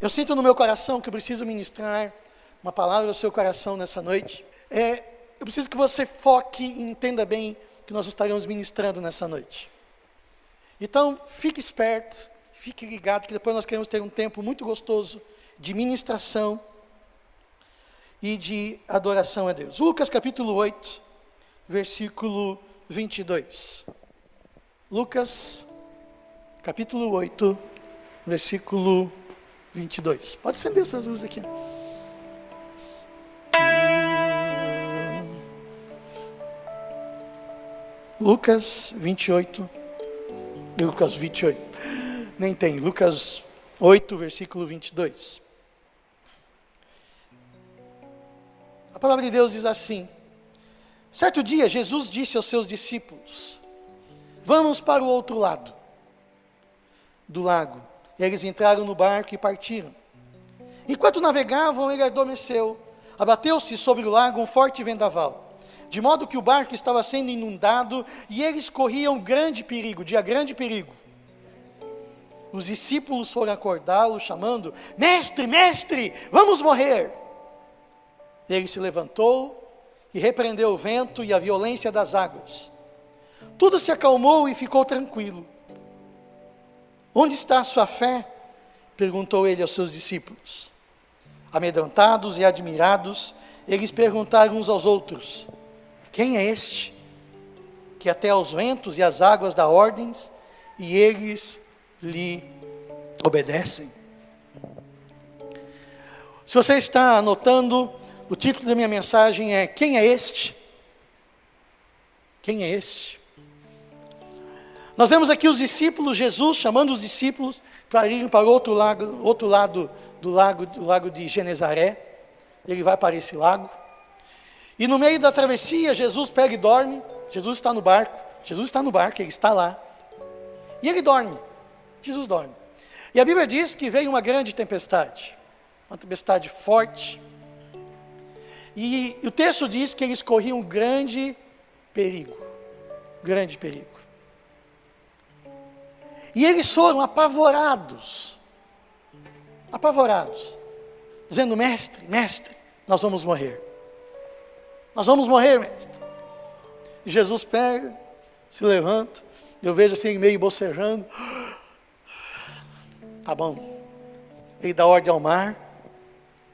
Eu sinto no meu coração que eu preciso ministrar uma palavra ao seu coração nessa noite. Eu preciso que você foque e entenda bem o que nós estaremos ministrando nessa noite. Então, fique esperto, fique ligado, que depois nós queremos ter um tempo muito gostoso de ministração e de adoração a Deus. Lucas capítulo 8, versículo 22. Lucas capítulo 8, versículo 22. Pode acender essas luzes aqui. Lucas 28. Lucas 28. Nem tem. Lucas 8, versículo 22. A palavra de Deus diz assim: certo dia, Jesus disse aos seus discípulos: vamos para o outro lado do lago. E eles entraram no barco e partiram. Enquanto navegavam, ele adormeceu. Abateu-se sobre o lago um forte vendaval, de modo que o barco estava sendo inundado e eles corriam grande perigo, grande perigo. Os discípulos foram acordá-lo, chamando: mestre, mestre, vamos morrer. Ele se levantou e repreendeu o vento e a violência das águas. Tudo se acalmou e ficou tranquilo. Onde está a sua fé? Perguntou ele aos seus discípulos. Amedrontados e admirados, eles perguntaram uns aos outros: quem é este, que até aos ventos e às águas dá ordens, e eles lhe obedecem? Se você está anotando, o título da minha mensagem é: quem é este? Quem é este? Nós vemos aqui os discípulos, Jesus chamando os discípulos para irem para o outro lado do lago de Genezaré. Ele vai para esse lago. E no meio da travessia, Jesus pega e dorme. Jesus está no barco, ele está lá. E ele dorme. Jesus dorme. E a Bíblia diz que veio uma grande tempestade. Uma tempestade forte. E o texto diz que eles corriam grande perigo. Grande perigo. E eles foram apavorados, dizendo: mestre, mestre, nós vamos morrer. Nós vamos morrer, mestre. E Jesus pega, se levanta, eu vejo assim meio bocejando. Tá bom. Ele dá ordem ao mar,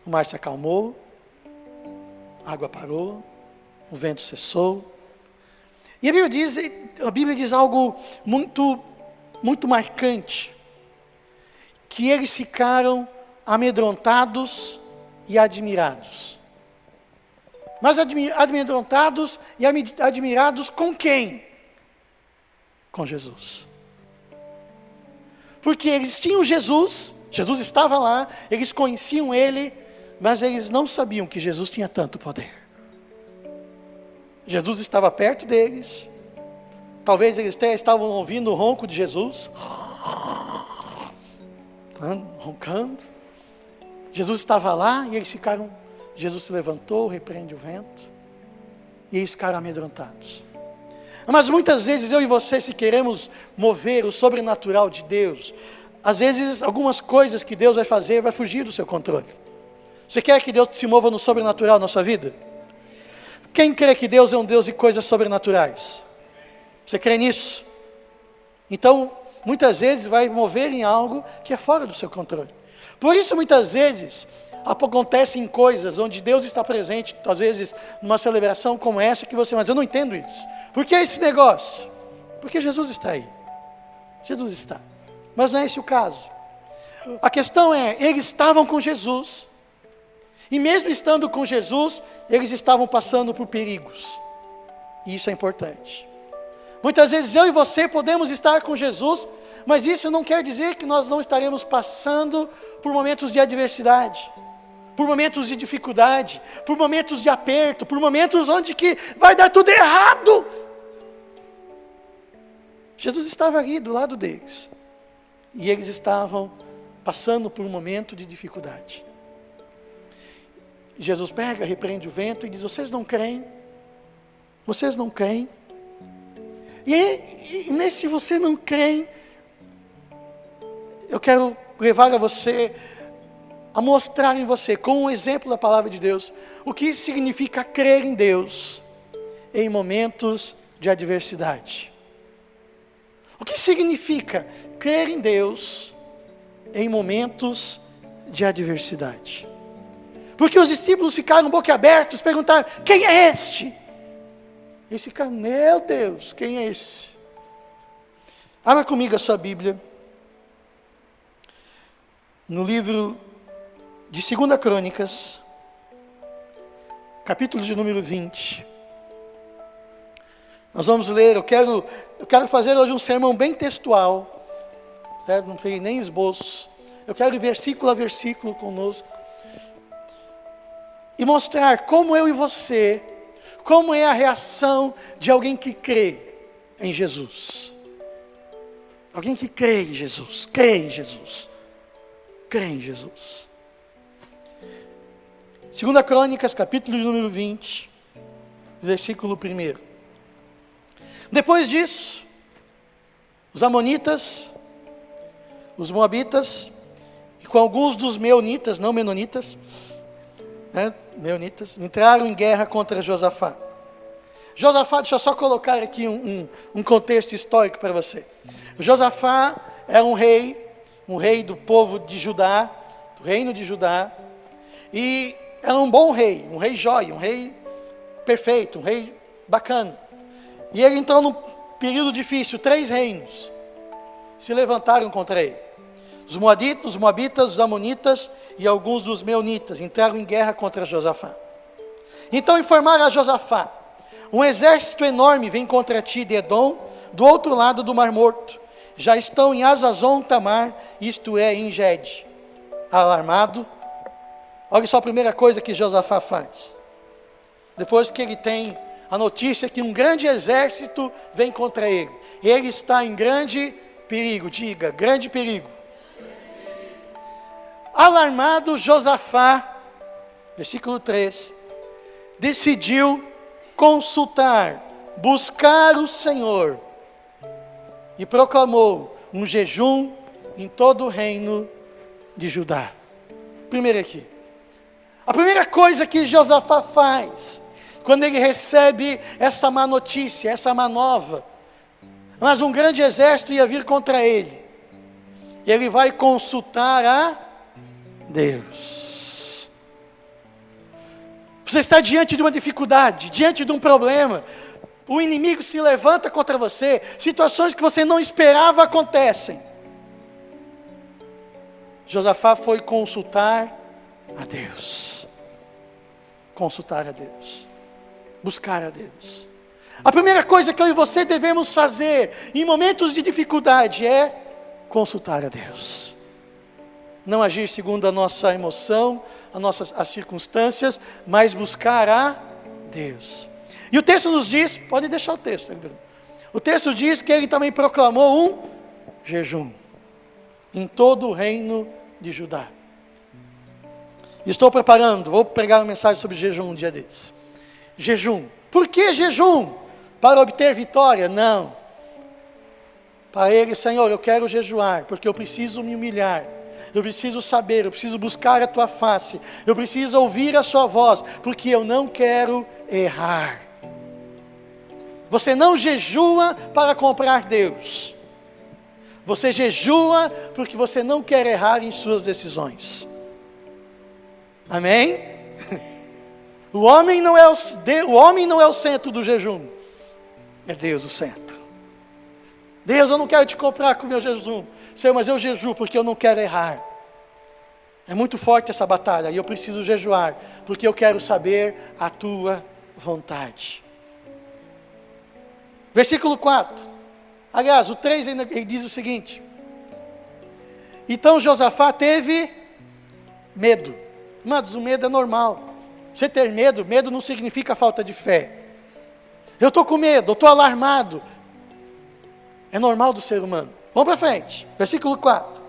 o mar se acalmou, a água parou, o vento cessou. E a Bíblia diz algo muito marcante, que eles ficaram amedrontados e admirados. Mas amedrontados e admirados com quem? Com Jesus. Porque eles tinham Jesus estava lá, eles conheciam Ele, mas eles não sabiam que Jesus tinha tanto poder. Jesus estava perto deles. Talvez eles até estavam ouvindo o ronco de Jesus. Roncando. Jesus estava lá e eles ficaram... Jesus se levantou, repreende o vento. E eles ficaram amedrontados. Mas muitas vezes eu e você, se queremos mover o sobrenatural de Deus, às vezes algumas coisas que Deus vai fazer vai fugir do seu controle. Você quer que Deus se mova no sobrenatural na sua vida? Quem crê que Deus é um Deus de coisas sobrenaturais? Você crê nisso? Então, muitas vezes vai mover em algo que é fora do seu controle. Por isso, muitas vezes, acontecem coisas onde Deus está presente, às vezes, numa celebração como essa, que você... Mas eu não entendo isso. Por que esse negócio? Porque Jesus está aí. Jesus está. Mas não é esse o caso. A questão é, eles estavam com Jesus. E mesmo estando com Jesus, eles estavam passando por perigos. E isso é importante. Muitas vezes eu e você podemos estar com Jesus, mas isso não quer dizer que nós não estaremos passando por momentos de adversidade, por momentos de dificuldade, por momentos de aperto, por momentos onde que vai dar tudo errado. Jesus estava ali do lado deles, e eles estavam passando por um momento de dificuldade. Jesus pega, repreende o vento e diz: vocês não creem? Vocês não creem? E nesse você não crê, eu quero levar a você a mostrar em você, com um exemplo da palavra de Deus, o que significa crer em Deus em momentos de adversidade. O que significa crer em Deus em momentos de adversidade? Porque os discípulos ficaram boquiabertos, perguntaram: quem é este? Eles ficaram: meu Deus, quem é esse? Abra comigo a sua Bíblia, no livro de 2 Crônicas, capítulo de número 20. Nós vamos ler, eu quero fazer hoje um sermão bem textual, certo? Não fiz nem esboço. Eu quero ir versículo a versículo conosco, e mostrar como eu e você, como é a reação de alguém que crê em Jesus. Alguém que crê em Jesus, crê em Jesus, crê em Jesus. 2 Crônicas, capítulo de número 20, versículo 1. Depois disso, os amonitas, os moabitas, e com alguns dos meunitas, não menonitas, meunitas, entraram em guerra contra Josafá. Josafá, deixa eu só colocar aqui um contexto histórico para você. Josafá era um rei do povo de Judá, do reino de Judá, e era um bom rei, um rei jóia, um rei perfeito, um rei bacana. E ele entrou num período difícil, 3 reinos se levantaram contra ele. Os moabitas, os amonitas e alguns dos meunitas entraram em guerra contra Josafá. Então informaram a Josafá: um exército enorme vem contra ti de Edom, do outro lado do Mar Morto. Já estão em Azazon Tamar, isto é, em Gede. Alarmado, olha só a primeira coisa que Josafá faz. Depois que ele tem a notícia que um grande exército vem contra ele, ele está em grande perigo, diga, grande perigo. Alarmado, Josafá, versículo 3, decidiu consultar, buscar o Senhor, e proclamou um jejum em todo o reino de Judá. Primeiro aqui, a primeira coisa que Josafá faz, quando ele recebe essa má notícia, essa má nova, mas um grande exército ia vir contra ele, ele vai consultar a Deus. Você está diante de uma dificuldade, diante de um problema, o inimigo se levanta contra você, situações que você não esperava acontecem. Josafá foi consultar a Deus. Consultar a Deus. Buscar a Deus. A primeira coisa que eu e você devemos fazer em momentos de dificuldade é consultar a Deus. Não agir segundo a nossa emoção, as circunstâncias, mas buscar a Deus. E o texto nos diz, pode deixar o texto. O texto diz que ele também proclamou um jejum em todo o reino de Judá. Estou preparando, vou pregar uma mensagem sobre jejum um dia desses. Jejum. Por que jejum? Para obter vitória? Não. Para ele, Senhor, eu quero jejuar, porque eu preciso me humilhar. Eu preciso saber, eu preciso buscar a tua face. Eu preciso ouvir a sua voz, porque eu não quero errar. Você não jejua para comprar Deus. Você jejua porque você não quer errar em suas decisões. Amém? O homem não é o centro do jejum. É Deus o centro. Deus, eu não quero te comprar com o meu jejum. Senhor, mas eu jejuo porque eu não quero errar. É muito forte essa batalha e eu preciso jejuar porque eu quero saber a tua vontade. Versículo 4. Aliás, o 3 ele diz o seguinte: então Josafá teve medo. Mas o medo é normal. Você ter medo não significa falta de fé. Eu estou com medo, eu estou alarmado. É normal do ser humano. Vamos para frente. Versículo 4.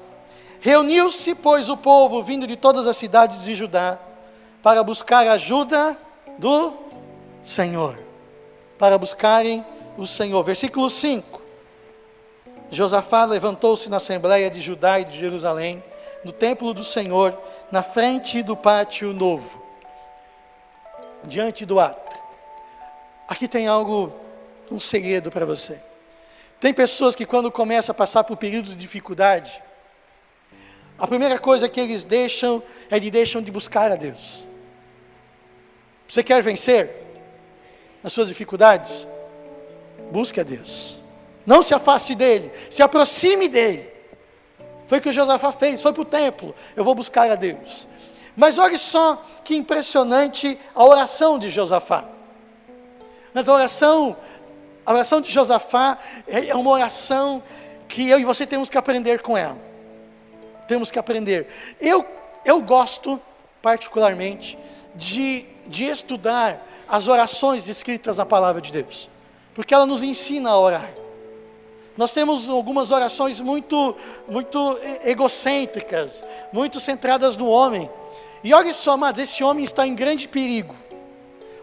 Reuniu-se, pois, o povo vindo de todas as cidades de Judá para buscar a ajuda do Senhor. Para buscarem o Senhor. Versículo 5. Josafá levantou-se na assembleia de Judá e de Jerusalém, no templo do Senhor, na frente do pátio novo, diante do átrio. Aqui tem algo, um segredo para você. Tem pessoas que quando começam a passar por períodos de dificuldade, a primeira coisa que eles deixam de buscar a Deus. Você quer vencer nas suas dificuldades? Busque a Deus. Não se afaste dele, se aproxime dele. Foi o que o Josafá fez, foi para o templo. Eu vou buscar a Deus. Mas olha só que impressionante a oração de Josafá. Mas a oração de Josafá é uma oração que eu e você temos que aprender com ela. Temos que aprender. Eu gosto, particularmente, de estudar as orações escritas na palavra de Deus. Porque ela nos ensina a orar. Nós temos algumas orações muito egocêntricas, muito centradas no homem. E olha só, amados, esse homem está em grande perigo.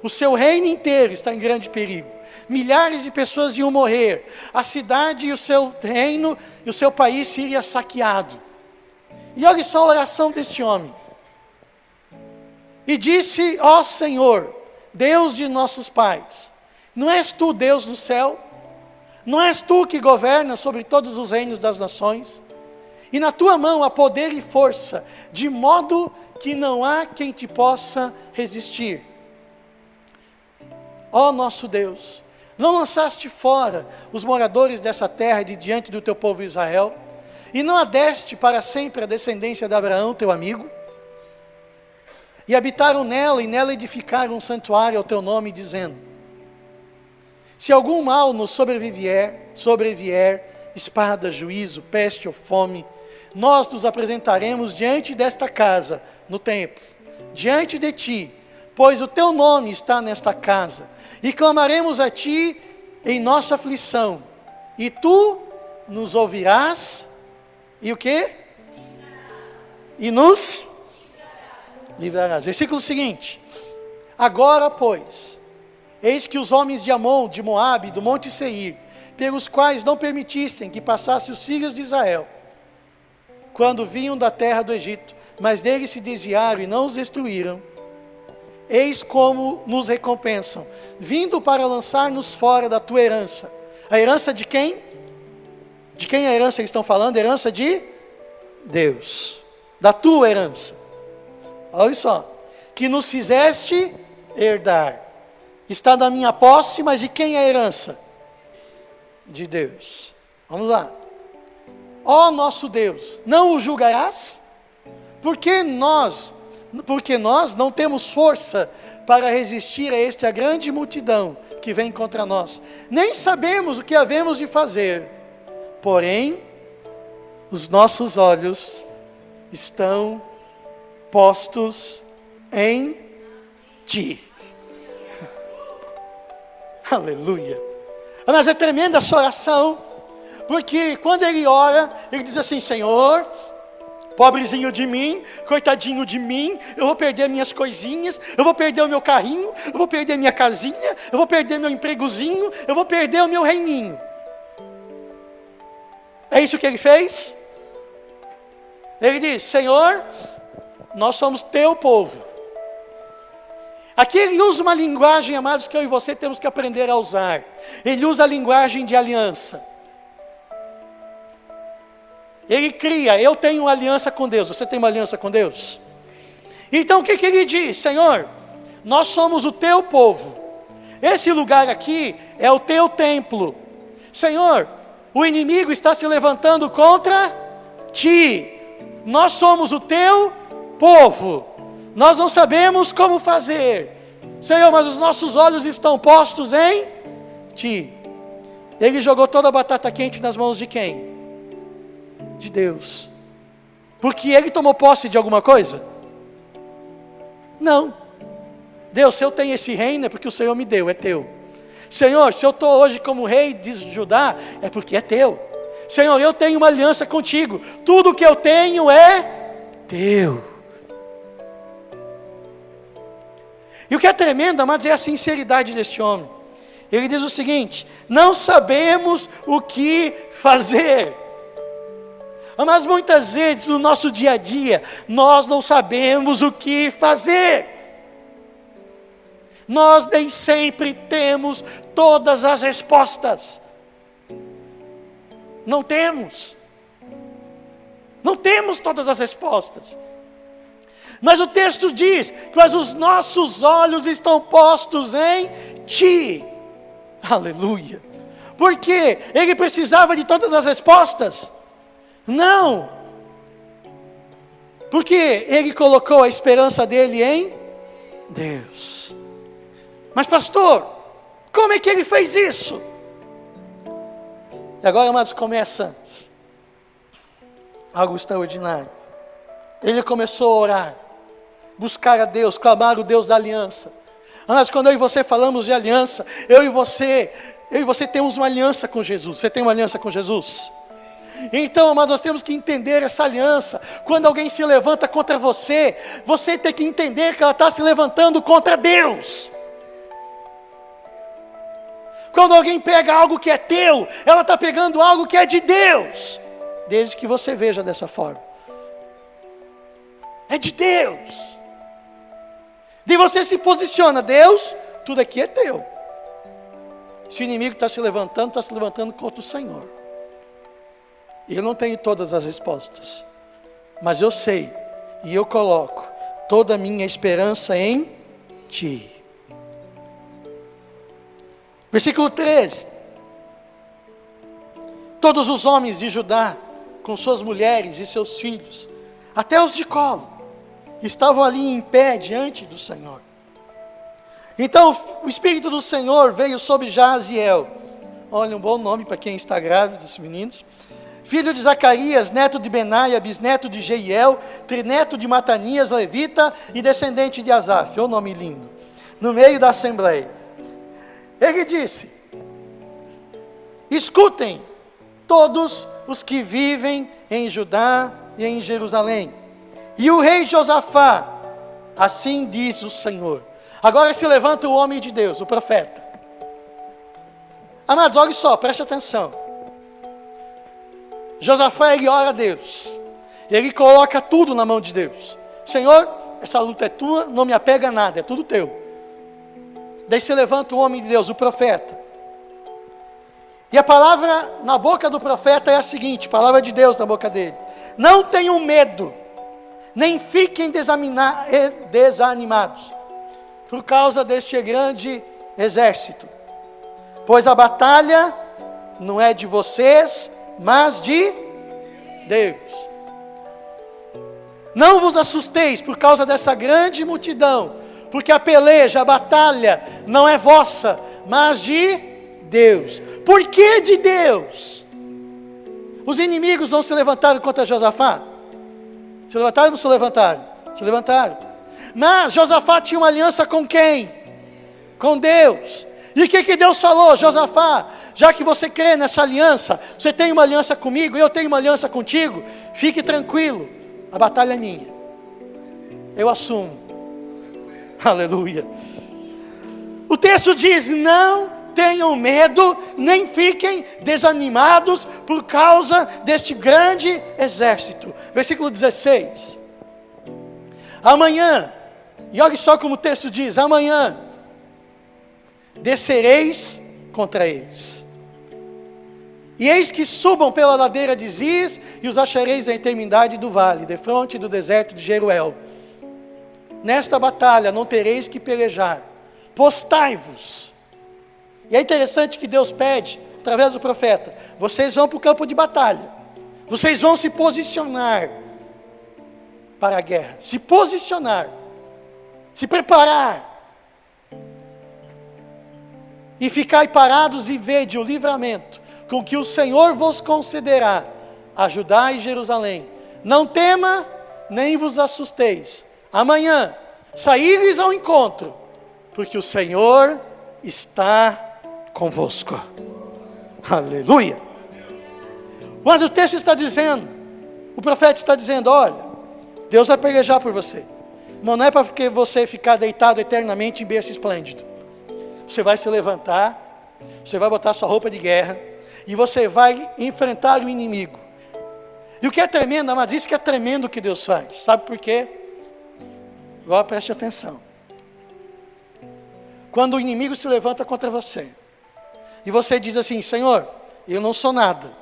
O seu reino inteiro está em grande perigo. Milhares de pessoas iam morrer. A cidade e o seu reino e o seu país seria saqueado. E olha só a oração deste homem. E disse: ó Senhor, Deus de nossos pais, não és tu Deus do céu? Não és tu que governas sobre todos os reinos das nações? E na tua mão há poder e força, de modo que não há quem te possa resistir. Ó nosso Deus, não lançaste fora os moradores dessa terra de diante do teu povo Israel? E não a deste para sempre a descendência de Abraão, teu amigo? E habitaram nela, e nela edificaram um santuário ao teu nome, dizendo: se algum mal nos sobrevier, espada, juízo, peste ou fome, nós nos apresentaremos diante desta casa, no templo, diante de ti, pois o teu nome está nesta casa, e clamaremos a ti em nossa aflição, e tu nos ouvirás, e o quê? E nos livrarás. Versículo seguinte: agora, pois, eis que os homens de Amon, de Moabe, do monte Seir, pelos quais não permitissem que passassem os filhos de Israel, quando vinham da terra do Egito, mas deles se desviaram e não os destruíram, eis como nos recompensam, vindo para lançar-nos fora da tua herança. A herança de quem? De quem a herança eles estão falando? A herança de Deus. Da tua herança. Olha só. Que nos fizeste herdar. Está na minha posse, mas de quem é a herança? De Deus. Vamos lá. Ó nosso Deus, não o julgarás? Porque nós não temos força para resistir a esta grande multidão que vem contra nós. Nem sabemos o que havemos de fazer. Porém, os nossos olhos estão postos em ti. Aleluia. Mas é tremenda essa oração, porque quando ele ora, ele diz assim: Senhor, pobrezinho de mim, coitadinho de mim, eu vou perder minhas coisinhas, eu vou perder o meu carrinho, eu vou perder minha casinha, eu vou perder meu empregozinho, eu vou perder o meu reininho. É isso que ele fez? Ele diz: Senhor, nós somos teu povo. Aqui ele usa uma linguagem, amados, que eu e você temos que aprender a usar. Ele usa a linguagem de aliança. Ele cria: eu tenho uma aliança com Deus. Você tem uma aliança com Deus? Então o que ele diz? Senhor, nós somos o teu povo. Esse lugar aqui é o teu templo. Senhor, o inimigo está se levantando contra ti. Nós somos o teu povo. Nós não sabemos como fazer, Senhor, mas os nossos olhos estão postos em ti. Ele jogou toda a batata quente nas mãos de quem? De Deus. Porque ele tomou posse de alguma coisa? Não. Deus, se eu tenho esse reino é porque o Senhor me deu, é teu. Senhor, se eu estou hoje como rei de Judá, é porque é teu. Senhor, eu tenho uma aliança contigo. Tudo que eu tenho é teu. E o que é tremendo, amados, é a sinceridade deste homem. Ele diz o seguinte: não sabemos o que fazer. Mas muitas vezes no nosso dia a dia, nós não sabemos o que fazer. Nós nem sempre temos todas as respostas. Não temos. Não temos todas as respostas. Mas o texto diz que os nossos olhos estão postos em Ti. Aleluia. Porque ele precisava de todas as respostas? Não. Porque ele colocou a esperança dele em Deus. Mas pastor, como é que ele fez isso? E agora, amados, começa algo extraordinário. Ele começou a orar, buscar a Deus, clamar o Deus da aliança. Mas quando eu e você falamos de aliança, eu e você temos uma aliança com Jesus. Você tem uma aliança com Jesus? Então, amados, nós temos que entender essa aliança. Quando alguém se levanta contra você, você tem que entender que ela está se levantando contra Deus. Quando alguém pega algo que é teu, ela está pegando algo que é de Deus. Desde que você veja dessa forma. É de Deus. E você se posiciona, Deus, tudo aqui é teu. Se o inimigo está se levantando contra o Senhor. E eu não tenho todas as respostas. Mas eu sei, e eu coloco toda a minha esperança em Ti. Versículo 13. Todos os homens de Judá, com suas mulheres e seus filhos, até os de colo, estavam ali em pé diante do Senhor. Então o Espírito do Senhor veio sobre Jaziel. Olha, um bom nome para quem está grávido, os meninos. Filho de Zacarias, neto de Benaia, bisneto de Jeiel, trineto de Matanias, levita e descendente de Asaf. Olha o nome lindo. No meio da assembleia. Ele disse: escutem todos os que vivem em Judá e em Jerusalém. E o rei Josafá, assim diz o Senhor. Agora se levanta o homem de Deus, o profeta. Amados, olha só, preste atenção. Josafá, ele ora a Deus. Ele coloca tudo na mão de Deus. Senhor, essa luta é tua, não me apega a nada, é tudo teu. Daí se levanta o homem de Deus, o profeta. E a palavra na boca do profeta é a seguinte, palavra de Deus na boca dele: não tenham medo, nem fiquem desanimados, por causa deste grande exército. Pois a batalha não é de vocês, mas de Deus. Não vos assusteis por causa dessa grande multidão, porque a peleja, a batalha, não é vossa, mas de Deus. Por que de Deus? Os inimigos não se levantaram contra Josafá? Se levantaram ou não se levantaram? Se levantaram. Mas Josafá tinha uma aliança com quem? Com Deus. E o que Deus falou? Josafá, já que você crê nessa aliança, você tem uma aliança comigo, eu tenho uma aliança contigo, fique tranquilo, a batalha é minha. Eu assumo. Aleluia. O texto diz: não tenham medo, nem fiquem desanimados por causa deste grande exército. Versículo 16. Amanhã, e olha só como o texto diz: amanhã descereis contra eles. E eis que subam pela ladeira de Ziz, e os achareis à extremidade do vale, defronte do deserto de Jeruel. Nesta batalha não tereis que pelejar, postai-vos. E é interessante que Deus pede, através do profeta: vocês vão para o campo de batalha, vocês vão se posicionar para a guerra, se posicionar, se preparar, e ficai parados e vede o livramento com que o Senhor vos concederá a Judá e Jerusalém. Não tema, nem vos assusteis. Amanhã saíres ao encontro, porque o Senhor está convosco. Aleluia. Mas o texto está dizendo, o profeta está dizendo: olha, Deus vai pelejar por você. Mas não é para que você ficar deitado eternamente em berço esplêndido. Você vai se levantar, você vai botar sua roupa de guerra, e você vai enfrentar o inimigo. E o que é tremendo, amados, isso que é tremendo o que Deus faz. Sabe por quê? Agora preste atenção. Quando o inimigo se levanta contra você, e você diz assim: Senhor, eu não sou nada,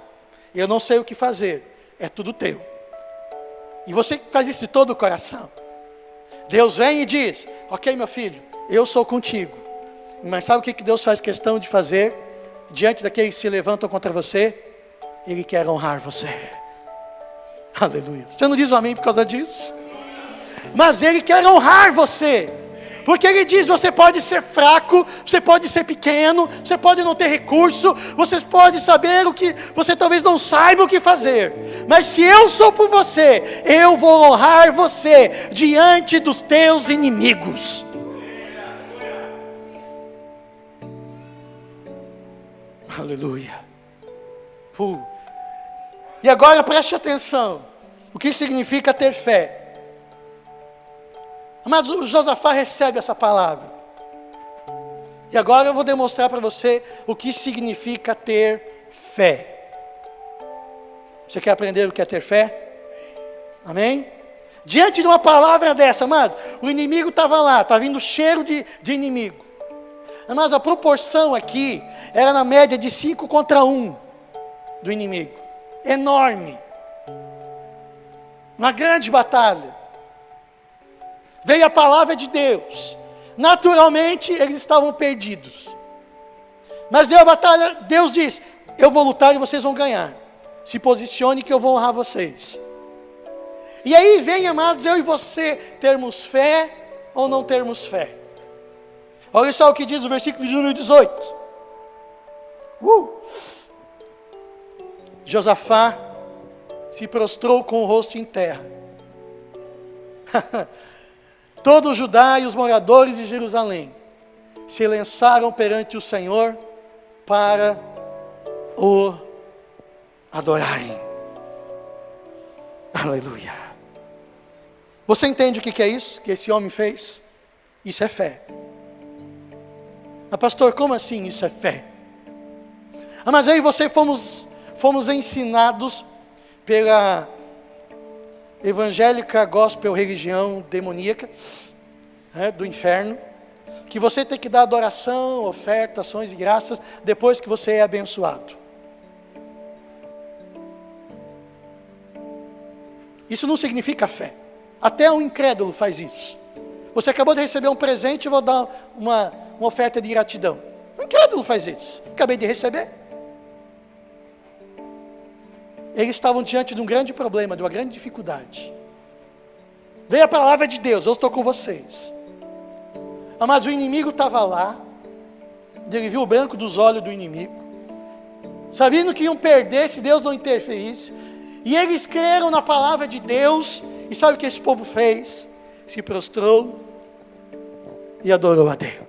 eu não sei o que fazer, é tudo teu. E você faz isso de todo o coração. Deus vem e diz: ok, meu filho, eu sou contigo. Mas sabe o que Deus faz questão de fazer diante daqueles que se levantam contra você? Ele quer honrar você. Aleluia. Você não diz um amém por causa disso? Mas Ele quer honrar você. Porque Ele diz: você pode ser fraco, você pode ser pequeno, você pode não ter recurso, você pode saber o que, você talvez não saiba o que fazer. Mas se eu sou por você, eu vou honrar você diante dos teus inimigos. Aleluia. E agora preste atenção. O que significa ter fé? Mas o Josafá recebe essa palavra. E agora eu vou demonstrar para você o que significa ter fé. Você quer aprender o que é ter fé? Amém? Diante de uma palavra dessa, amado, o inimigo estava lá, estava vindo cheiro de inimigo. Mas a proporção aqui era na média de 5 contra 1 do inimigo. Enorme. Uma grande batalha. Veio a palavra de Deus. Naturalmente eles estavam perdidos. Mas deu a batalha, Deus diz: eu vou lutar e vocês vão ganhar. Se posicione que eu vou honrar vocês. E aí vem, amados, eu e você termos fé ou não termos fé. Olha só o que diz o versículo de número 18. Josafá se prostrou com o rosto em terra. Todo o Judá e os moradores de Jerusalém se lançaram perante o Senhor para o adorarem. Aleluia. Você entende o que é isso que esse homem fez? Isso é fé. Mas pastor, como assim isso é fé? Mas aí fomos ensinados pela evangélica gospel religião demoníaca, do inferno, que você tem que dar adoração, oferta, ações e graças depois que você é abençoado. Isso não significa fé. Até um incrédulo faz isso. Você acabou de receber um presente e vou dar uma oferta de gratidão. Um incrédulo faz isso. Acabei de receber. Eles estavam diante de um grande problema, de uma grande dificuldade. Veio a palavra de Deus: eu estou com vocês. Mas o inimigo estava lá. Ele viu o branco dos olhos do inimigo, sabendo que iam perder se Deus não interferisse. E eles creram na palavra de Deus. E sabe o que esse povo fez? Se prostrou e adorou a Deus.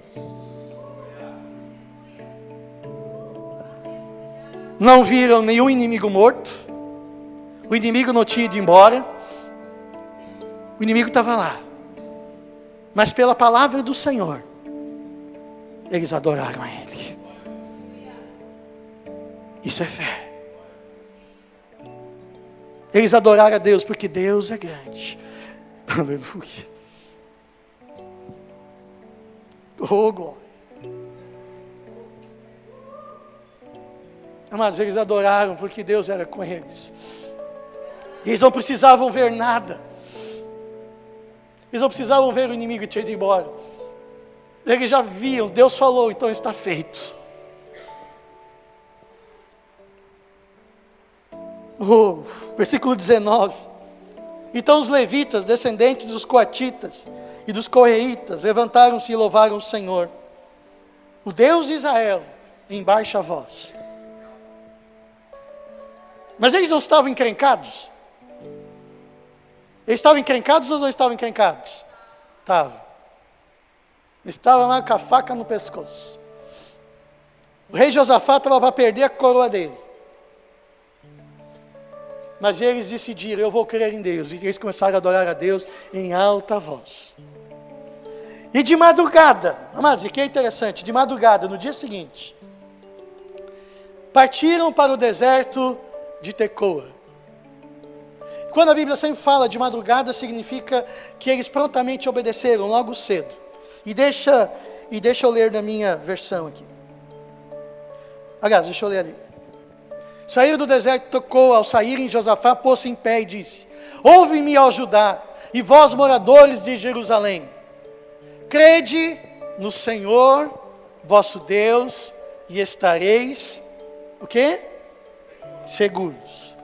Não viram nenhum inimigo morto. O inimigo não tinha ido embora. O inimigo estava lá. Mas pela palavra do Senhor, eles adoraram a Ele. Isso é fé. Eles adoraram a Deus porque Deus é grande. Aleluia. Oh, glória. Amados, eles adoraram porque Deus era com eles. Eles não precisavam ver nada. Eles não precisavam ver o inimigo ter ido embora. Eles já viam, Deus falou, então está feito. Versículo 19. Então os levitas, descendentes dos coatitas e dos correitas, levantaram-se e louvaram o Senhor, o Deus de Israel, em baixa voz. Mas eles não estavam encrencados? Eles estavam encrencados ou não estavam encrencados? Estavam. Estavam lá com a faca no pescoço. O rei Josafá estava para perder a coroa dele. Mas eles decidiram: eu vou crer em Deus. E eles começaram a adorar a Deus em alta voz. E de madrugada, amados, e que é interessante, de madrugada, no dia seguinte, partiram para o deserto de Tecoa. Quando a Bíblia sempre fala de madrugada, significa que eles prontamente obedeceram, logo cedo. E deixa eu ler na minha versão aqui. Aliás, deixa eu ler ali. Saiu do deserto, tocou, ao saírem, Josafá pôs-se em pé e disse: ouve-me, ó Judá, e vós, moradores de Jerusalém, crede no Senhor, vosso Deus, e estareis, o quê? Seguros.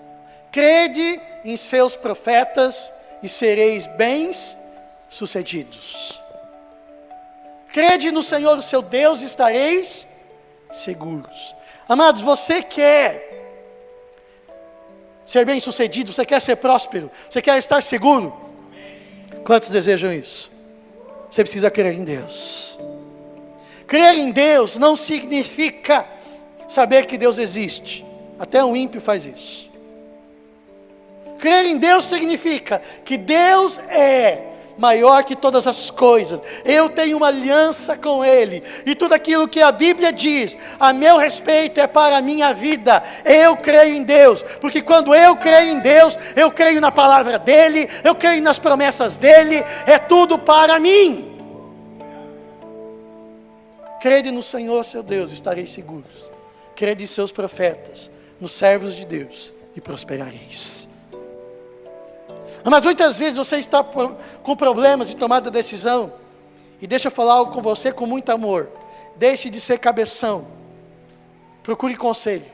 Crede em seus profetas, e sereis bem-sucedidos. Crede no Senhor, o seu Deus, e estareis seguros. Amados, você quer ser bem-sucedido, você quer ser próspero, você quer estar seguro? Quantos desejam isso? Você precisa crer em Deus. Crer em Deus não significa saber que Deus existe. Até um ímpio faz isso. Crer em Deus significa que Deus é maior que todas as coisas. Eu tenho uma aliança com Ele, e tudo aquilo que a Bíblia diz a meu respeito é para a minha vida. Eu creio em Deus, porque quando eu creio em Deus, eu creio na palavra dEle, eu creio nas promessas dEle, é tudo para mim. Crede no Senhor seu Deus, estareis seguros. Crede em seus profetas, nos servos de Deus, e prosperareis. Mas muitas vezes você está com problemas de tomada de decisão, e deixa eu falar algo com você com muito amor. Deixe de ser cabeção, procure conselho.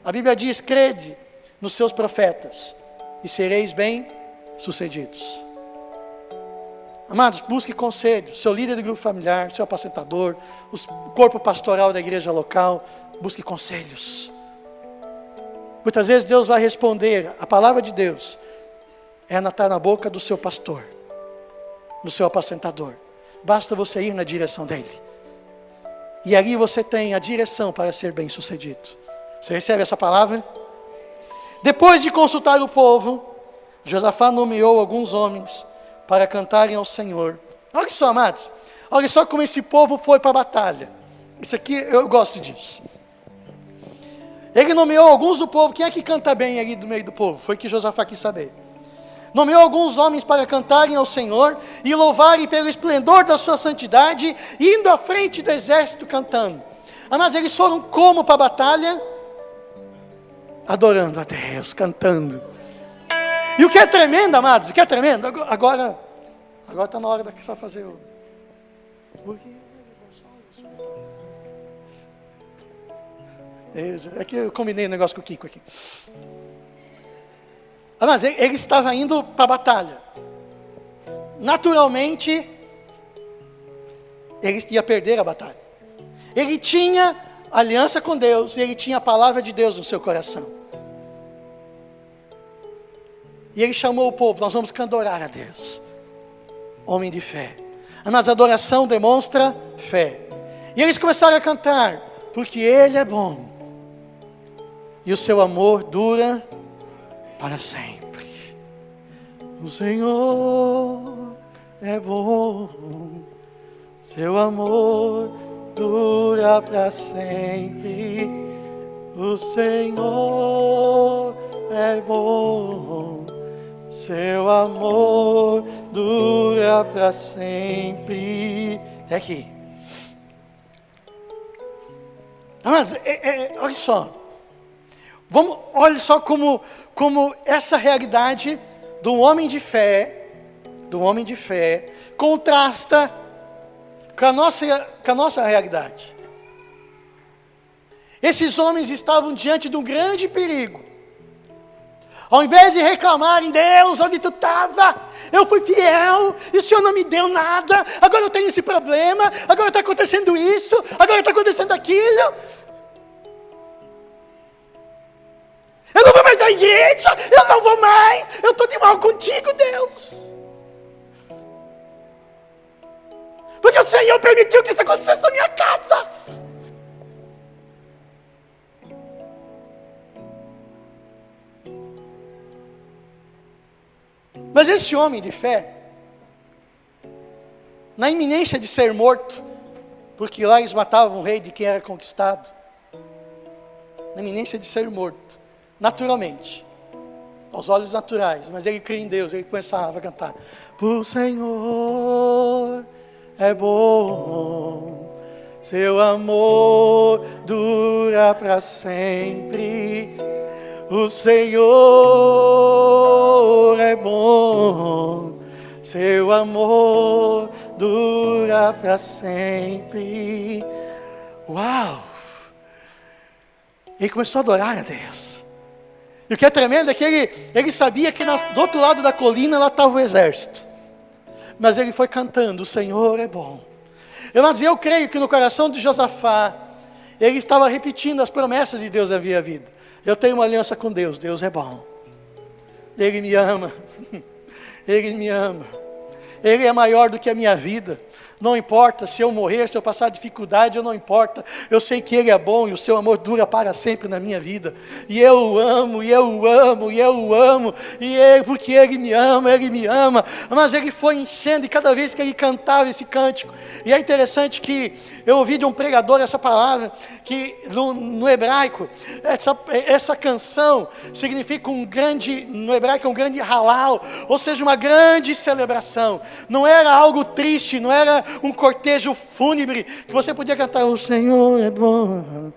A Bíblia diz: crede nos seus profetas, e sereis bem-sucedidos. Amados, busque conselho. Seu líder do grupo familiar, seu apacentador, o corpo pastoral da igreja local, busque conselhos. Muitas vezes Deus vai responder. A palavra de Deus está na boca do seu pastor, do seu apacentador. Basta você ir na direção dele, e ali você tem a direção para ser bem-sucedido. Você recebe essa palavra? Depois de consultar o povo, Josafá nomeou alguns homens para cantarem ao Senhor. Olha só, amados, olha só como esse povo foi para a batalha. Isso aqui, eu gosto disso. Ele nomeou alguns do povo. Quem é que canta bem ali do meio do povo? Foi que Josafá quis saber. Nomeou alguns homens para cantarem ao Senhor e louvarem pelo esplendor da sua santidade, indo à frente do exército cantando. Amados, eles foram como para a batalha? Adorando a Deus, cantando. E o que é tremendo, amados, o que é tremendo, agora está na hora da que só fazer o... É que eu combinei um negócio com o Kiko aqui. Mas ele estava indo para a batalha. Naturalmente, ele ia perder a batalha. Ele tinha aliança com Deus, e ele tinha a palavra de Deus no seu coração. E ele chamou o povo: nós vamos candorar a Deus. Homem de fé. Mas a adoração demonstra fé. E eles começaram a cantar: porque Ele é bom, e o seu amor dura para sempre. O Senhor é bom, seu amor dura para sempre. O Senhor é bom, seu amor dura para sempre. É aqui. Mas, olha só. Olha só como essa realidade do homem de fé, contrasta com a nossa realidade. Esses homens estavam diante de um grande perigo. Ao invés de reclamarem: Deus, onde tu estava? Eu fui fiel, e o Senhor não me deu nada, agora eu tenho esse problema, agora está acontecendo isso, agora está acontecendo aquilo. Eu não vou mais na igreja, eu não vou mais, eu estou de mal contigo, Deus. Porque o Senhor permitiu que isso acontecesse na minha casa. Mas esse homem de fé, na iminência de ser morto, porque lá eles matavam o rei de quem era conquistado, na iminência de ser morto, naturalmente, aos olhos naturais, mas ele cria em Deus, ele começava a cantar: o Senhor é bom, seu amor dura para sempre. O Senhor é bom, seu amor dura para sempre. Uau! Ele começou a adorar a Deus. E o que é tremendo é que ele sabia que do outro lado da colina lá estava o exército. Mas ele foi cantando: o Senhor é bom. Eu creio que no coração de Josafá, ele estava repetindo as promessas de Deus na minha vida. Eu tenho uma aliança com Deus, Deus é bom. Ele me ama. Ele me ama. Ele é maior do que a minha vida. Não importa se eu morrer, se eu passar dificuldade, não importa. Eu sei que Ele é bom e o seu amor dura para sempre na minha vida. E eu o amo, e eu o amo, e eu o amo. Porque Ele me ama, Ele me ama. Mas Ele foi enchendo, e cada vez que Ele cantava esse cântico. E é interessante que eu ouvi de um pregador essa palavra, que no hebraico, essa canção significa no hebraico um grande halal, ou seja, uma grande celebração. Não era algo triste, não era um cortejo fúnebre, que você podia cantar: o Senhor é bom,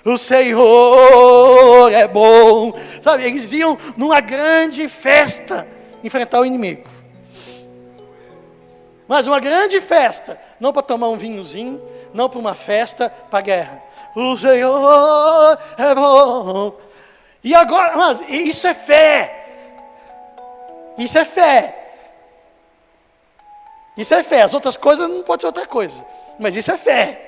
o Senhor é bom. Sabe, eles iam numa grande festa enfrentar o inimigo. Mas uma grande festa, não para tomar um vinhozinho, não para uma festa, para a guerra. O Senhor é bom. E agora, mas isso é fé. Isso é fé. Isso é fé. As outras coisas não pode ser outra coisa. Mas isso é fé.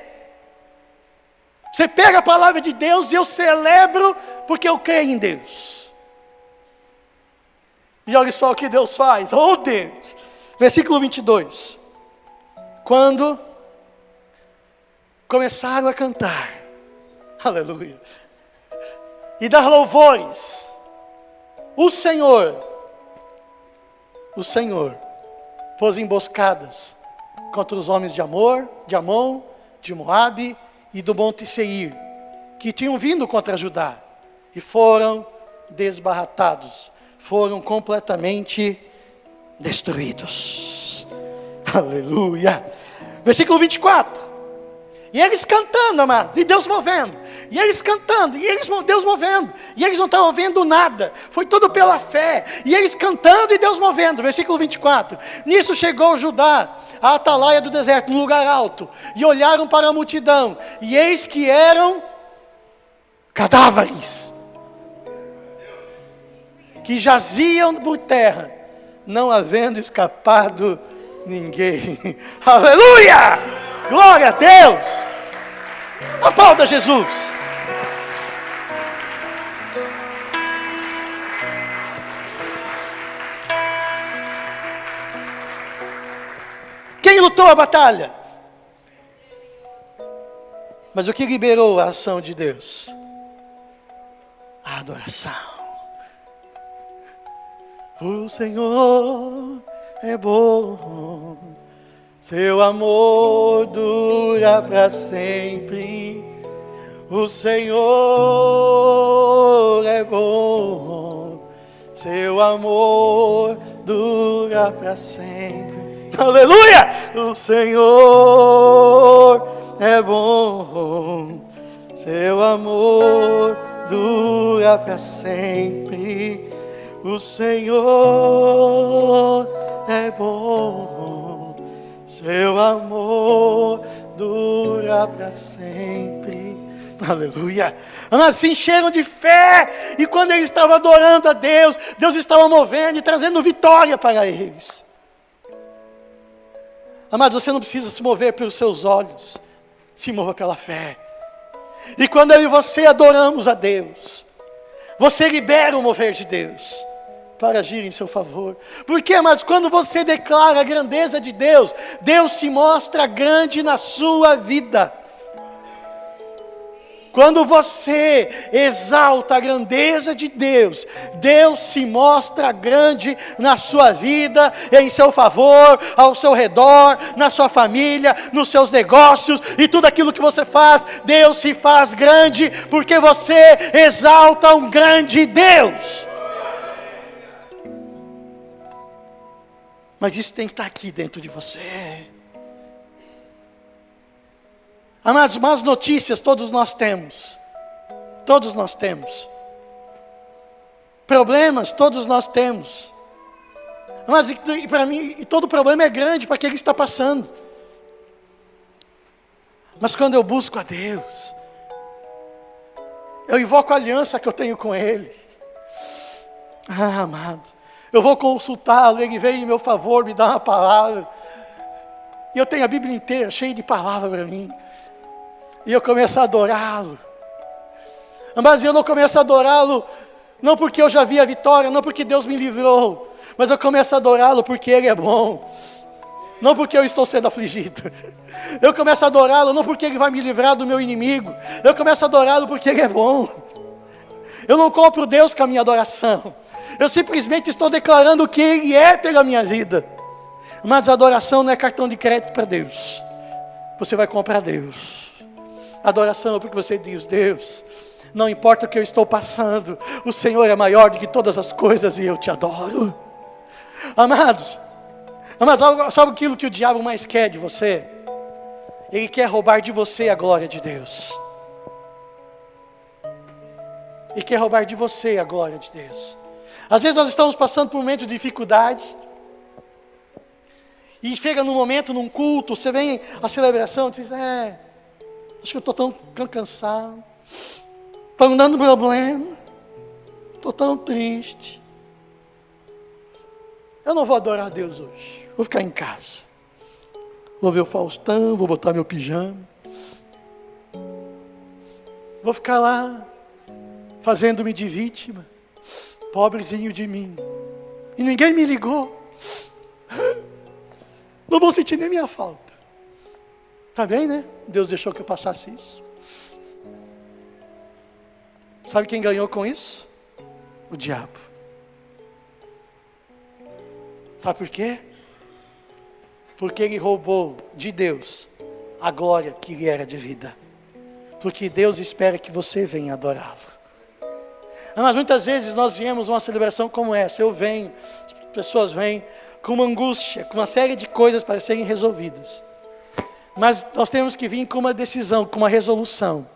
Você pega a palavra de Deus e eu celebro porque eu creio em Deus. E olha só o que Deus faz. Oh Deus! Versículo 22. Quando começaram a cantar, aleluia, e dar louvores, o Senhor pôs emboscadas contra os homens de Amon, de Moabe e do Monte Seir, que tinham vindo contra Judá, e foram desbaratados, foram completamente destruídos. Aleluia. Versículo 24. E eles cantando, amados, e Deus movendo. E eles cantando, e Deus movendo. E eles não estavam vendo nada. Foi tudo pela fé. E eles cantando e Deus movendo. Versículo 24. Nisso chegou Judá, a atalaia do deserto, num lugar alto. E olharam para a multidão. E eis que eram cadáveres, que jaziam por terra, não havendo escapado ninguém. Aleluia! Glória a Deus! Aplauda Jesus! Quem lutou a batalha? Mas o que liberou a ação de Deus? A adoração. O Senhor é bom, seu amor dura para sempre. O Senhor é bom, seu amor dura para sempre. Aleluia! O Senhor é bom, seu amor dura para sempre. O Senhor é bom, seu amor dura para sempre. Aleluia. Mas se encheram de fé, e quando eles estavam adorando a Deus, Deus estava movendo e trazendo vitória para eles. Amados, você não precisa se mover pelos seus olhos, se mova pela fé. E quando eu e você adoramos a Deus, você libera o mover de Deus para agir em seu favor. Porque, amados, quando você declara a grandeza de Deus, Deus se mostra grande na sua vida. Quando você exalta a grandeza de Deus, Deus se mostra grande na sua vida, em seu favor, ao seu redor, na sua família, nos seus negócios e tudo aquilo que você faz. Deus se faz grande porque você exalta um grande Deus. Mas isso tem que estar aqui dentro de você. Amados, más notícias todos nós temos. Todos nós temos. Problemas todos nós temos. Mas para mim, todo problema é grande para quem está passando. Mas quando eu busco a Deus, eu invoco a aliança que eu tenho com Ele. Ah, amado, eu vou consultá-lo, Ele vem em meu favor, me dá uma palavra. E eu tenho a Bíblia inteira, cheia de palavras para mim. E eu começo a adorá-lo. Mas eu não começo a adorá-lo, não porque eu já vi a vitória, não porque Deus me livrou. Mas eu começo a adorá-lo porque Ele é bom. Não porque eu estou sendo afligido. Eu começo a adorá-lo não porque Ele vai me livrar do meu inimigo. Eu começo a adorá-lo porque Ele é bom. Eu não compro Deus com a minha adoração. Eu simplesmente estou declarando o que Ele é pela minha vida. Mas a adoração não é cartão de crédito para Deus. Você vai comprar Deus. Adoração é porque você diz: Deus, não importa o que eu estou passando, o Senhor é maior do que todas as coisas e eu te adoro. Amados, sabe aquilo que o diabo mais quer de você? Ele quer roubar de você a glória de Deus. Ele quer roubar de você a glória de Deus. Às vezes nós estamos passando por um momento de dificuldade. E chega num momento, num culto, você vem à celebração e diz: acho que eu estou tão cansado. Estou me dando problema. Estou tão triste. Eu não vou adorar a Deus hoje. Vou ficar em casa. Vou ver o Faustão, vou botar meu pijama. Vou ficar lá, fazendo-me de vítima. Pobrezinho de mim. E ninguém me ligou. Não vou sentir nem minha falta. Tá bem, né? Deus deixou que eu passasse isso. Sabe quem ganhou com isso? O diabo. Sabe por quê? Porque ele roubou de Deus a glória que lhe era devida. Porque Deus espera que você venha adorá-lo. Mas muitas vezes nós viemos a uma celebração como essa. Eu venho, as pessoas vêm com uma angústia, com uma série de coisas para serem resolvidas. Mas nós temos que vir com uma decisão, com uma resolução.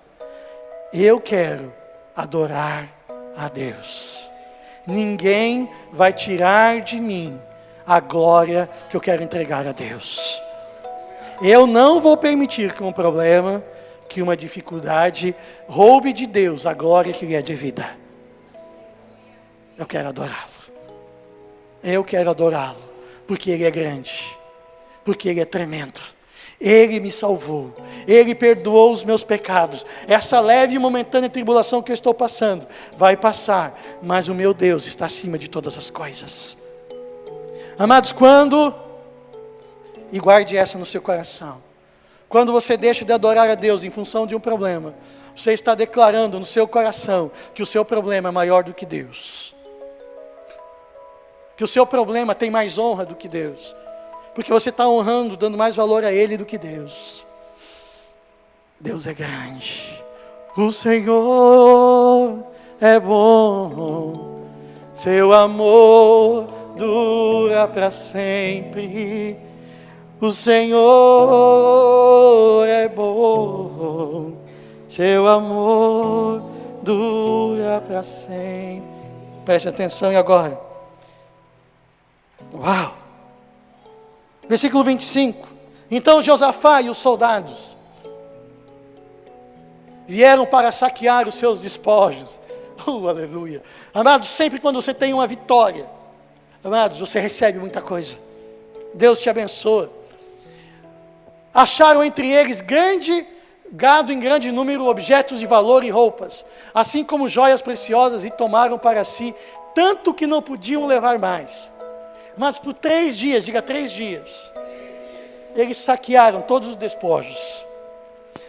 Eu quero adorar a Deus. Ninguém vai tirar de mim a glória que eu quero entregar a Deus. Eu não vou permitir que um problema, que uma dificuldade roube de Deus a glória que lhe é devida. Eu quero adorá-lo. Eu quero adorá-lo, porque Ele é grande, porque Ele é tremendo. Ele me salvou, Ele perdoou os meus pecados. Essa leve e momentânea tribulação que eu estou passando vai passar, mas o meu Deus está acima de todas as coisas. Amados, e guarde essa no seu coração, quando você deixa de adorar a Deus em função de um problema, você está declarando no seu coração que o seu problema é maior do que Deus. Que o seu problema tem mais honra do que Deus. Porque você está honrando, dando mais valor a Ele do que Deus. Deus é grande. O Senhor é bom. Seu amor dura para sempre. O Senhor é bom. Seu amor dura para sempre. Preste atenção e agora. Uau! Versículo 25. Então Josafá e os soldados vieram para saquear os seus despojos. Aleluia. Amados, sempre quando você tem uma vitória, amados, você recebe muita coisa. Deus te abençoa. Acharam entre eles gado em grande número, objetos de valor e roupas, assim como joias preciosas, e tomaram para si tanto que não podiam levar mais. Mas por 3 dias, diga 3 dias, eles saquearam todos os despojos.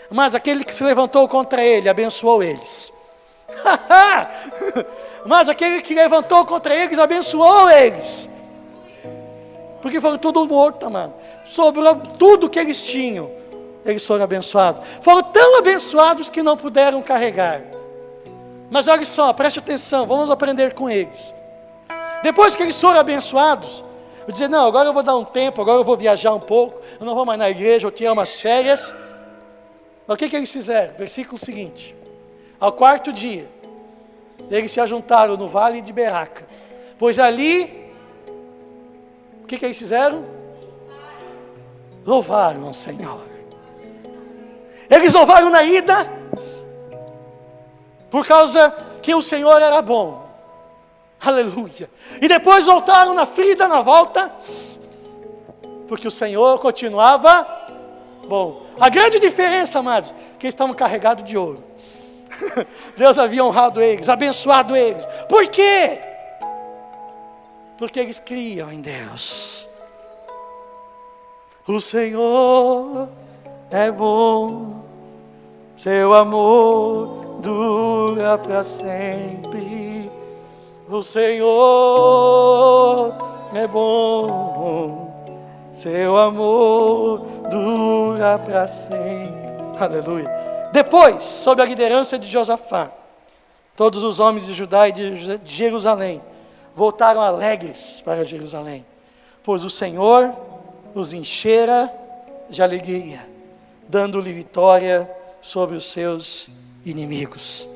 Mas aquele que se levantou contra ele, abençoou eles. Mas aquele que levantou contra eles, abençoou eles. Porque foram tudo morto, amado. Sobrou tudo que eles tinham. Eles foram abençoados. Foram tão abençoados que não puderam carregar. Mas olha só, preste atenção, vamos aprender com eles. Depois que eles foram abençoados, Eu dizer, não, agora eu vou dar um tempo, agora eu vou viajar um pouco, eu não vou mais na igreja, eu tirar umas férias. Mas o que eles fizeram? Versículo seguinte. Ao quarto dia, eles se ajuntaram no vale de Beraca. Pois ali, o que eles fizeram? Louvaram ao Senhor. Eles louvaram na ida, por causa que o Senhor era bom. Aleluia. E depois voltaram na frida, na volta, porque o Senhor continuava bom. A grande diferença, amados, que eles estavam carregados de ouro. Deus havia honrado eles, abençoado eles. Por quê? Porque eles criam em Deus. O Senhor é bom, seu amor dura para sempre. O Senhor é bom, seu amor dura para sempre. Aleluia. Depois, sob a liderança de Josafá, todos os homens de Judá e de Jerusalém voltaram alegres para Jerusalém, pois o Senhor os enchera de alegria, dando-lhe vitória sobre os seus inimigos.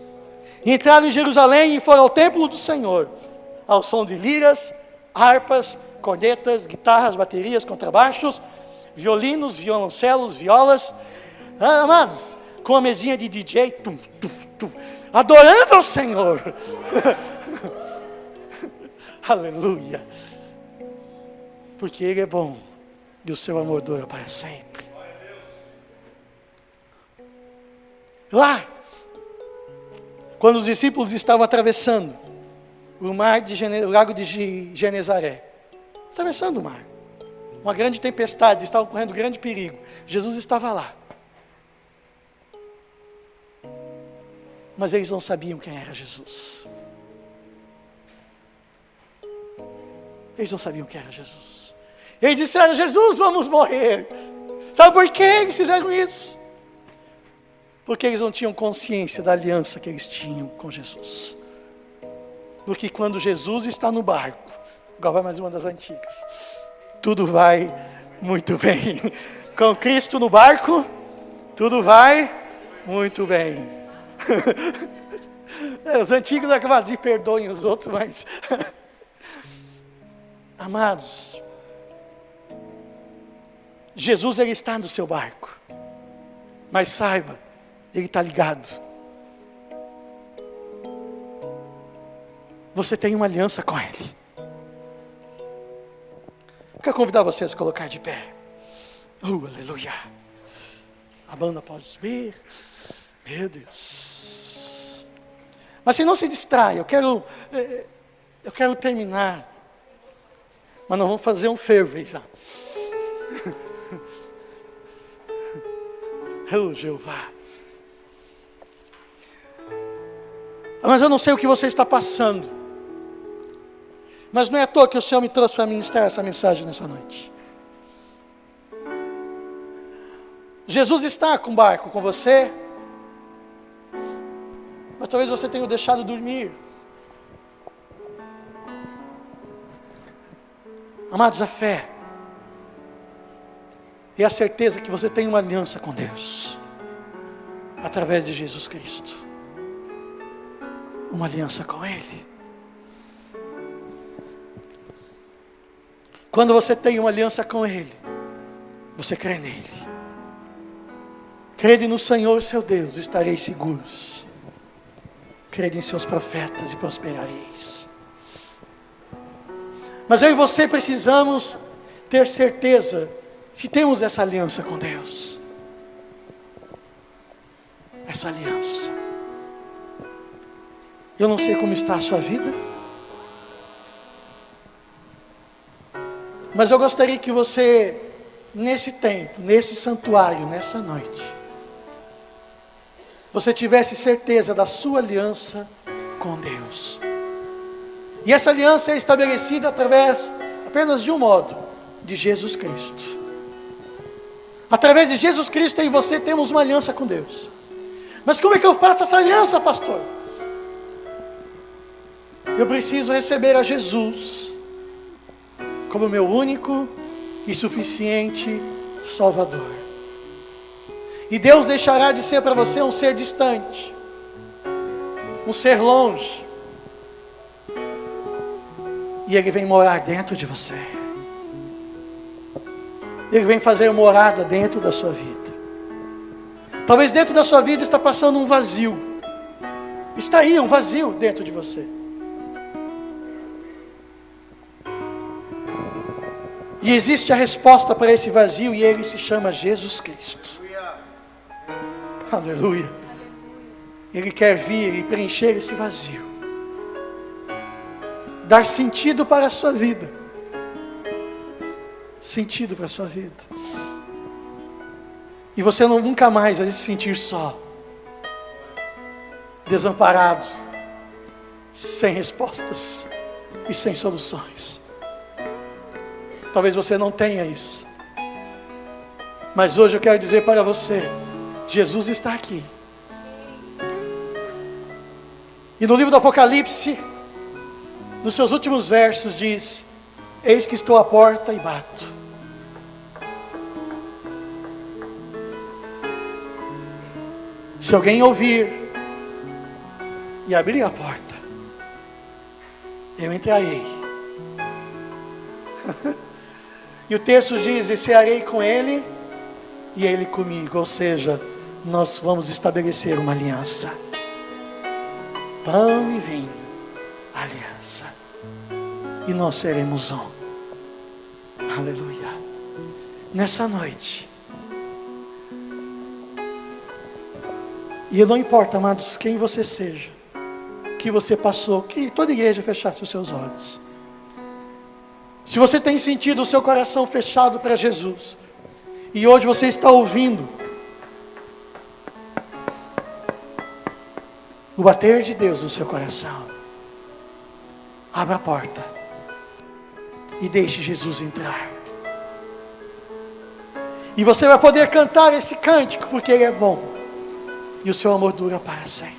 Entraram em Jerusalém e foram ao templo do Senhor, ao som de liras, harpas, cornetas, guitarras, baterias, contrabaixos, violinos, violoncelos, violas, amados, com a mesinha de DJ, adorando ao Senhor. Aleluia. Porque Ele é bom e o seu amor dura para sempre. Lá, quando os discípulos estavam atravessando o lago de Genezaré, atravessando o mar, uma grande tempestade, estavam correndo grande perigo. Jesus estava lá. Mas eles não sabiam quem era Jesus. Eles não sabiam quem era Jesus. Eles disseram, Jesus, vamos morrer. Sabe por que eles fizeram isso? Porque eles não tinham consciência da aliança que eles tinham com Jesus. Porque quando Jesus está no barco, agora vai mais uma das antigas, tudo vai muito bem. Com Cristo no barco, tudo vai muito bem. Os antigos acabaram de perdoem os outros, mas amados, Jesus ele está no seu barco, mas saiba, ele está ligado. Você tem uma aliança com Ele. Eu quero convidar você a se colocar de pé. Aleluia. A banda pode subir. Meu Deus. Mas se não se distrai, eu quero terminar. Mas nós vamos fazer um fervo já. Oh, Jeová. Mas eu não sei o que você está passando. Mas não é à toa que o Senhor me trouxe para ministrar essa mensagem nessa noite. Jesus está com o barco com você. Mas talvez você tenha o deixado dormir. Amados, a fé é a certeza que você tem uma aliança com Deus. Através de Jesus Cristo. Uma aliança com Ele. Quando você tem uma aliança com Ele, você crê nele. Crede no Senhor seu Deus, estareis seguros. Crede em seus profetas e prosperareis. Mas eu e você precisamos ter certeza se temos essa aliança com Deus. Essa aliança. Eu não sei como está a sua vida, mas eu gostaria que você, nesse tempo, nesse santuário, nessa noite, você tivesse certeza da sua aliança com Deus. E essa aliança é estabelecida através apenas de um modo, de Jesus Cristo. Através de Jesus Cristo em você temos uma aliança com Deus. Mas como é que eu faço essa aliança, pastor? Eu preciso receber a Jesus como meu único e suficiente Salvador. E Deus deixará de ser para você um ser distante, um ser longe. E Ele vem morar dentro de você. Ele vem fazer morada dentro da sua vida. Talvez dentro da sua vida está passando um vazio. Está aí um vazio dentro de você. E existe a resposta para esse vazio, e Ele se chama Jesus Cristo. Aleluia. Ele quer vir e preencher esse vazio. Dar sentido para a sua vida. Sentido para a sua vida. E você nunca mais vai se sentir só. Desamparado. Sem respostas. E sem soluções. Talvez você não tenha isso. Mas hoje eu quero dizer para você, Jesus está aqui. E no livro do Apocalipse, nos seus últimos versos diz: eis que estou à porta e bato. Se alguém ouvir e abrir a porta, eu entrarei. E o texto diz: e cearei com ele e ele comigo. Ou seja, nós vamos estabelecer uma aliança. Pão e vinho, aliança. E nós seremos um. Aleluia. Nessa noite. E não importa, amados, quem você seja, que você passou, que toda igreja fechasse os seus olhos. Se você tem sentido o seu coração fechado para Jesus, e hoje você está ouvindo o bater de Deus no seu coração, abra a porta e deixe Jesus entrar. E você vai poder cantar esse cântico, porque Ele é bom e o seu amor dura para sempre.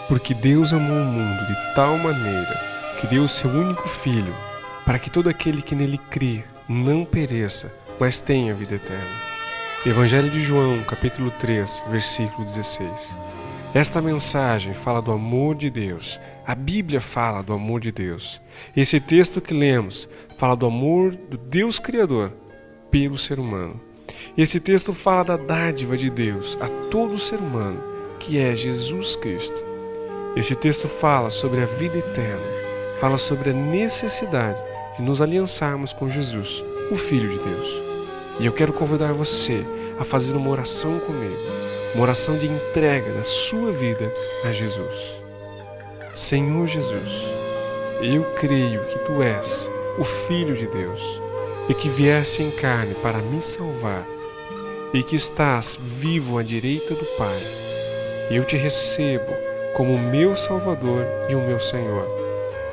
Porque Deus amou o mundo de tal maneira que deu o seu único Filho, para que todo aquele que nele crê não pereça, mas tenha vida eterna. Evangelho de João, capítulo 3, versículo 16. Esta mensagem fala do amor de Deus. A Bíblia fala do amor de Deus. Esse texto que lemos fala do amor do Deus Criador pelo ser humano. Esse texto fala da dádiva de Deus a todo ser humano, que é Jesus Cristo. Esse texto fala sobre a vida eterna, fala sobre a necessidade de nos aliançarmos com Jesus, o Filho de Deus. E eu quero convidar você a fazer uma oração comigo, uma oração de entrega da sua vida a Jesus. Senhor Jesus, eu creio que Tu és o Filho de Deus e que vieste em carne para me salvar e que estás vivo à direita do Pai. Eu Te recebo como o meu Salvador e o meu Senhor.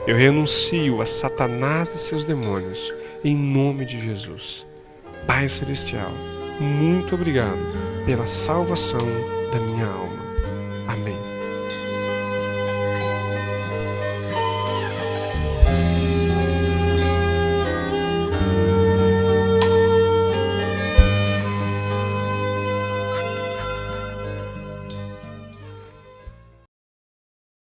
Eu renuncio a Satanás e seus demônios, em nome de Jesus. Pai Celestial, muito obrigado pela salvação da minha alma. Amém.